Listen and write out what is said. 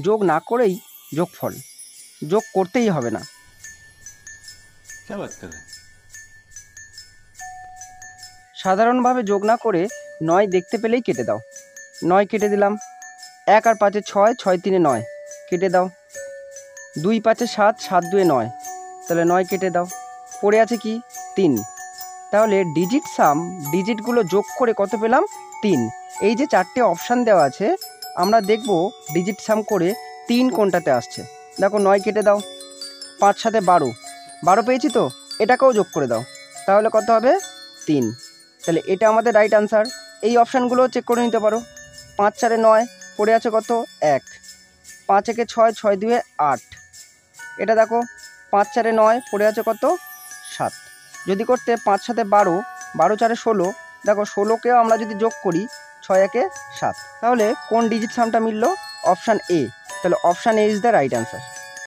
যোগ না করেই যোগফল, যোগ করতেই হবে না। সাধারণভাবে যোগ না করে 9 দেখতে পেলেই কেটে দাও। 9 কেটে দিলাম। 1 আর 5 6, 6 3 9, কেটে দাও। 2 5 7, 7 2 9, তাহলে 9 কেটে দাও। পড়ে আছে কি 3। তাহলে ডিজিট সাম, ডিজিটগুলো যোগ করে কত পেলাম 3। এই যে 4টে অপশান দেওয়া আছে, আমরা দেখব ডিজিট সাম করে 3 কোনটাতে আসছে। দেখো 9 কেটে দাও। 5 7 12, 12 পেয়েছি তো, এটাকেও যোগ করে দাও, তাহলে কত হবে 3। তাহলে এটা আমাদের রাইট আনসার। এই অপশানগুলো চেক করে নিতে পারো। 5 4 9, পড়ে আছে কত 1। 5 1 6, 6 2 8, এটা দেখো 5 4 9, পড়ে আছে কত 7। যদি করতে 5 7 12, 12 4 16, দেখো 16কেও আমরা যদি যোগ করি 6 1 7, তাহলে কোন ডিজিট সামটা মিলল? Option A. তাহলে option A is the right answer.